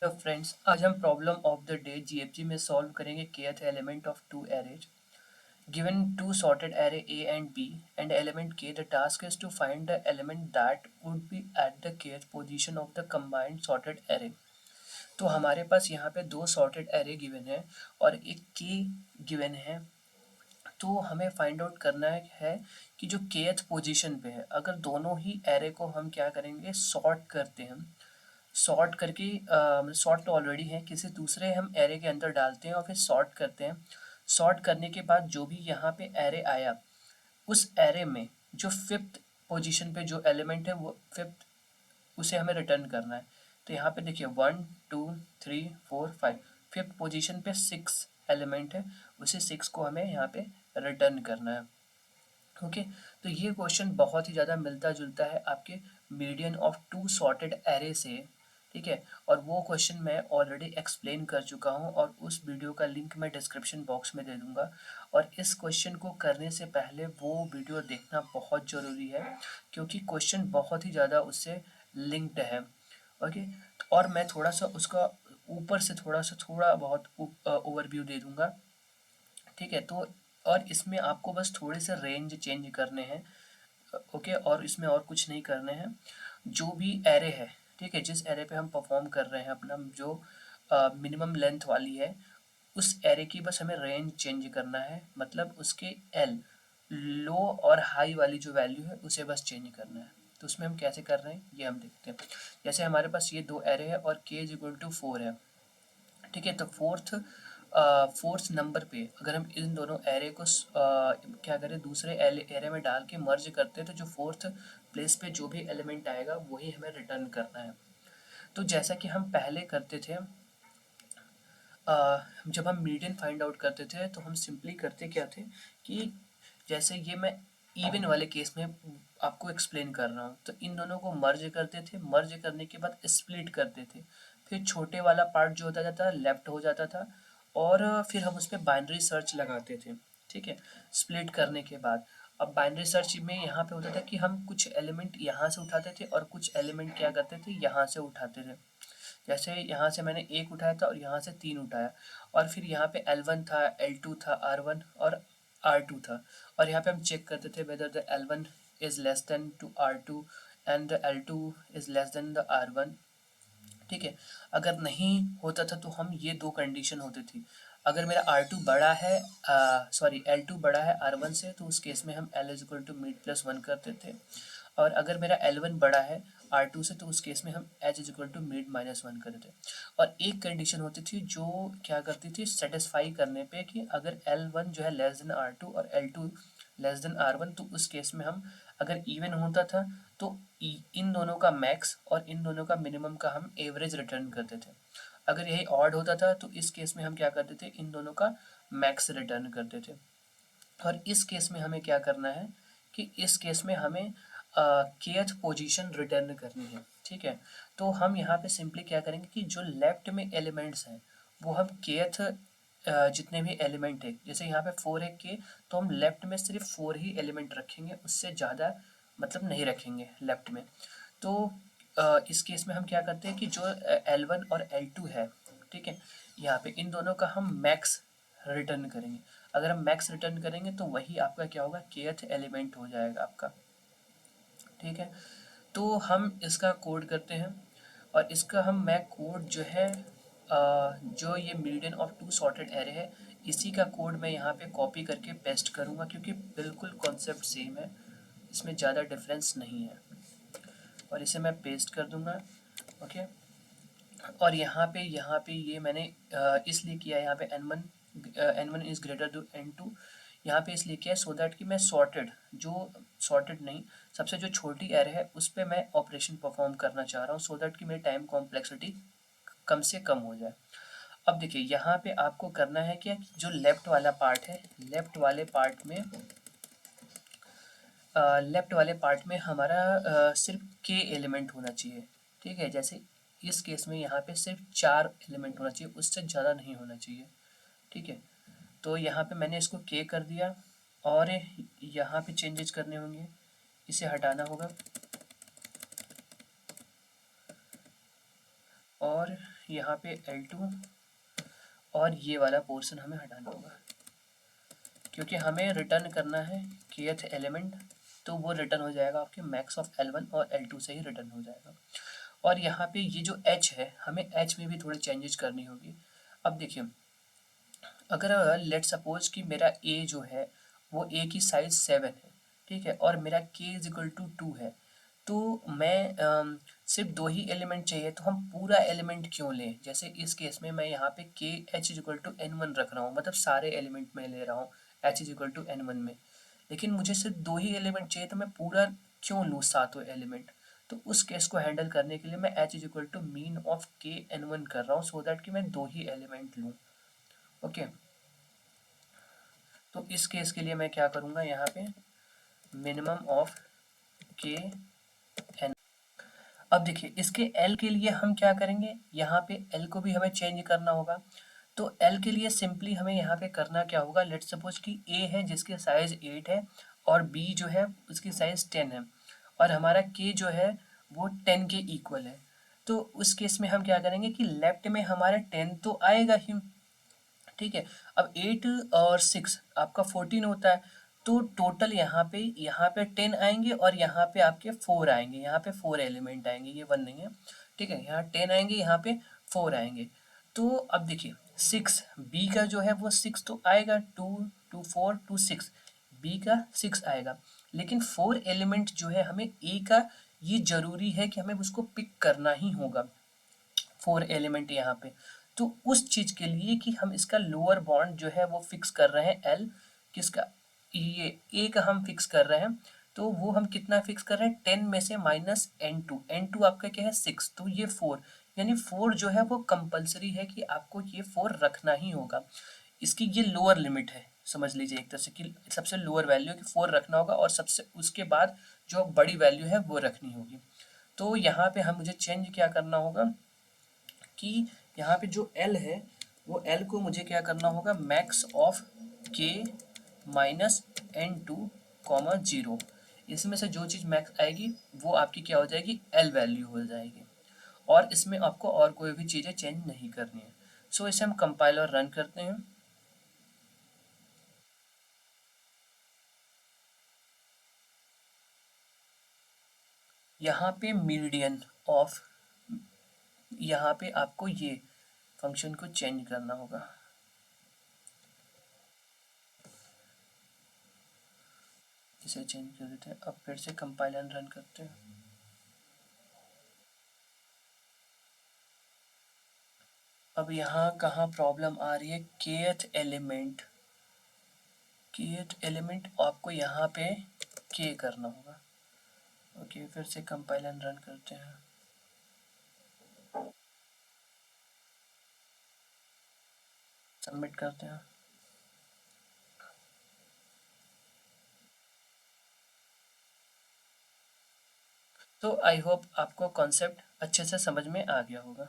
तो फ्रेंड्स, आज हम problem of the day GFG में सॉल्व करेंगे kth element of two arrays given two sorted array A and B and element K. The task is to find the element that would be at the kth position of the combined sorted array. तो हमारे पास यहाँ पे दो sorted array given है और एक K given है। तो हमें फाइंड आउट करना है कि जो kth पोजीशन पे है, अगर दोनों ही array को हम क्या करेंगे, सॉर्ट करते हैं। सॉर्ट करके सॉर्ट तो ऑलरेडी है, किसी दूसरे हम एरे के अंदर डालते हैं और फिर सॉर्ट करते हैं। सॉर्ट करने के बाद जो भी यहाँ पे एरे आया, उस एरे में जो फिफ्थ पोजीशन पे जो एलिमेंट है वो फिफ्थ, उसे हमें रिटर्न करना है। तो यहाँ पे देखिए 1 2 3 4 5, फिफ्थ पोजीशन पे 6 एलिमेंट है, उसे 6 को हमें यहाँ पे रिटर्न करना है। ओके, तो ये क्वेश्चन बहुत ही ज़्यादा मिलता जुलता है आपके median of two sorted array से। ठीक है, और वो क्वेश्चन मैं ऑलरेडी एक्सप्लेन कर चुका हूँ और उस वीडियो का लिंक मैं डिस्क्रिप्शन बॉक्स में दे दूँगा। और इस क्वेश्चन को करने से पहले वो वीडियो देखना बहुत ज़रूरी है, क्योंकि क्वेश्चन बहुत ही ज़्यादा उससे लिंक्ड है। ओके, और मैं थोड़ा सा उसका ऊपर से थोड़ा बहुत ओवरव्यू दे दूँगा। ठीक है, तो और इसमें आपको बस थोड़े से रेंज चेंज करने हैं। ओके, और इसमें और कुछ नहीं करने हैं। जो भी एरे है, ठीक है, जिस एरे पे हम परफॉर्म कर रहे हैं अपना जो मिनिमम लेंथ वाली है, उस एरे की बस हमें रेंज चेंज करना है, मतलब उसके एल लो और हाई वाली जो वैल्यू है उसे बस चेंज करना है। तो उसमें हम कैसे कर रहे हैं ये हम देखते हैं। जैसे हमारे पास ये दो एरे है और k इज इक्वल टू 4 है। ठीक है, तो फोर्थ नंबर पे अगर हम इन दोनों एरे को क्या करें, दूसरे एरे में डाल के मर्ज करते हैं, तो जो फोर्थ प्लेस पे जो भी एलिमेंट आएगा वही हमें रिटर्न करना है। तो जैसा कि हम पहले करते थे, जब हम मीडियन फाइंड आउट करते थे तो हम सिंपली करते क्या थे कि जैसे ये मैं इवन वाले केस में आपको एक्सप्लेन कर रहा हूँ, तो इन दोनों को मर्ज करते थे, मर्ज करने के बाद स्प्लिट करते थे, फिर छोटे वाला पार्ट जो होता जाता लेफ्ट हो जाता था और फिर हम उस पर बाइनरी सर्च लगाते थे। ठीक है, स्प्लिट करने के बाद अब बाइनरी सर्च में यहाँ पे होता था कि हम कुछ एलिमेंट यहाँ से उठाते थे और कुछ एलिमेंट क्या करते थे, यहाँ से उठाते थे। जैसे यहाँ से मैंने एक उठाया था और यहाँ से 3 उठाया, और फिर यहाँ पे L1 था, L2 था, R1 और R2 था, और यहाँ पे हम चेक करते थे whether the L1 is less than to R2 and the L2 is less than the R1। ठीक है, अगर नहीं होता था तो हम ये दो कंडीशन होती थी। अगर मेरा R2 बड़ा है, सॉरी L2 बड़ा है R1 से, तो उस केस में हम L is equal to mid plus 1 करते थे। और अगर मेरा L1 बड़ा है R2 से, तो उस केस में हम H is equal to mid minus 1 करते थे। और एक कंडीशन होती थी जो क्या करती थी, सेटिस्फाई करने पे कि अगर L1 जो है लेस देन R2 और L2 लेस देन R1, तो उस केस में हम अगर इवन होता था तो इन दोनों का मैक्स और इन दोनों का मिनिमम का हम एवरेज रिटर्न करते थे। अगर यही ऑड होता था तो इस केस में हम क्या करते थे, इन दोनों का मैक्स रिटर्न करते थे। और इस केस में हमें क्या करना है कि इस केस में हमें kth पोजीशन रिटर्न करनी है। ठीक है, तो हम यहाँ पे सिंपली क्या करेंगे कि जो लेफ्ट में एलिमेंट्स हैं वो हम kth जितने भी एलिमेंट है, जैसे यहाँ पे 4 है k, तो हम लेफ्ट में सिर्फ 4 ही एलिमेंट रखेंगे, उससे ज़्यादा मतलब नहीं रखेंगे लेफ्ट में। तो इस केस में हम क्या करते हैं कि जो L1 और L2 है, ठीक है, यहाँ पे इन दोनों का हम मैक्स रिटर्न करेंगे। अगर हम मैक्स रिटर्न करेंगे तो वही आपका क्या होगा, kth एलिमेंट हो जाएगा आपका। ठीक है, तो हम इसका कोड करते हैं और इसका मैं कोड जो है जो ये median of two sorted array है, इसी का कोड मैं यहाँ पे कॉपी करके पेस्ट करूँगा, क्योंकि बिल्कुल कॉन्सेप्ट सेम है, इसमें ज़्यादा डिफरेंस नहीं है। और इसे मैं पेस्ट कर दूँगा। ओके, और यहाँ पे ये मैंने इसलिए किया, यहाँ पे n1 is greater to n2, यहाँ पे इसलिए किया सो दैट कि मैं सॉर्टेड नहीं, सबसे जो छोटी एरे है उस पर मैं ऑपरेशन परफॉर्म करना चाह रहा हूँ, सो दैट कि मेरी टाइम कॉम्प्लेक्सिटी कम से कम हो जाए। अब देखिए यहाँ पे आपको करना है क्या, जो लेफ्ट वाला पार्ट है, लेफ्ट वाले पार्ट में हमारा सिर्फ k एलिमेंट होना चाहिए। ठीक है, जैसे इस केस में यहाँ पे सिर्फ 4 एलिमेंट होना चाहिए, उससे ज़्यादा नहीं होना चाहिए। ठीक है, तो यहाँ पे मैंने इसको k कर दिया और यहाँ पे चेंजेस करने होंगे, इसे हटाना होगा और यहाँ पे L2 और ये वाला पोर्शन हमें हटाना होगा, क्योंकि हमें रिटर्न करना है kth एलिमेंट, तो वो रिटर्न हो जाएगा आपके मैक्स ऑफ L1 और L2 से ही रिटर्न हो जाएगा। और यहाँ पे ये जो h है, हमें h में भी थोड़ी चेंजेस करनी होगी। अब देखिए, अगर लेट सपोज कि मेरा a जो है वो a की साइज 7 है, ठीक है, और मेरा k इज इक्वल टू 2 है, तो मैं सिर्फ 2 ही एलिमेंट चाहिए, तो हम पूरा एलिमेंट क्यों लें? जैसे इस केस में मैं यहाँ पे k h is equal to n1 रख रहा हूँ, मतलब सारे एलिमेंट में ले रहा हूँ h is equal to n1 में, लेकिन मुझे सिर्फ 2 ही एलिमेंट चाहिए, तो मैं पूरा क्यों लूँ सातों एलिमेंट? तो उस केस को हैंडल करने के लिए मैं h is equal to min of k n1 कर रहा हूँ, सो दैट कि मैं 2 ही एलिमेंट लूँ। ओके, तो इस केस के लिए मैं क्या करूँगा, यहाँ पे मिनिमम ऑफ k n। अब देखिए, इसके l के लिए हम क्या करेंगे, यहाँ पे l को भी हमें चेंज करना होगा। तो l के लिए सिंपली हमें यहाँ पे करना क्या होगा, लेट सपोज कि a है जिसकी साइज 8 है और b जो है उसकी साइज 10 है, और हमारा k जो है वो 10 के इक्वल है। तो उस केस में हम क्या करेंगे कि लेफ्ट में हमारा 10 तो आएगा ही, ठीक है। अब 8 और 6 आपका 14 होता है, तो टोटल यहाँ पे 10 आएंगे और यहाँ पे आपके 4 आएंगे, यहाँ पे 4 एलिमेंट आएंगे, ये 1 नहीं है, ठीक है। यहाँ 10 आएंगे, यहाँ पे 4 आएंगे। तो अब देखिए, 6 बी का जो है वो 6 तो आएगा, 2 2 4 2 6, बी का 6 आएगा, लेकिन 4 एलिमेंट जो है हमें ए का, ये जरूरी है कि हमें उसको पिक करना ही होगा, 4 एलिमेंट यहाँ पे। तो उस चीज के लिए कि हम इसका लोअर बाउंड जो है वो फिक्स कर रहे हैं, एल किसका, ये ए का हम फिक्स कर रहे हैं। तो वो हम कितना फिक्स कर रहे हैं, 10 में से माइनस n2, n2 आपका क्या है 6, तो ये 4, यानी 4 जो है वो कंपलसरी है कि आपको ये 4 रखना ही होगा। इसकी ये लोअर लिमिट है, समझ लीजिए एक तरह से कि सबसे लोअर वैल्यू कि 4 रखना होगा, और सबसे उसके बाद जो बड़ी वैल्यू है वो रखनी होगी। तो यहाँ पे हम मुझे चेंज क्या करना होगा कि यहाँ पे जो L है वो L को मुझे क्या करना होगा, max of K minus N2 comma 0, इसमें से जो चीज़ मैक्स आएगी वो आपकी क्या हो जाएगी, L वैल्यू हो जाएगी, और इसमें आपको और कोई भी चीज़ें चेंज नहीं करनी है। सो इसे हम कंपाइल और रन करते हैं। यहाँ पे मीडियन ऑफ, यहाँ पे आपको ये फंक्शन को चेंज करना होगा। इसे चेंज कर देते हैं, अब फिर से कंपाइल एंड रन करते हैं। अब यहाँ कहाँ प्रॉब्लम आ रही है, केथ एलिमेंट आपको यहाँ पे के करना होगा। ओके, फिर से कंपाइल एंड रन करते हैं। सबमिट करते हैं। तो आई होप आपको कॉन्सेप्ट अच्छे से समझ में आ गया होगा।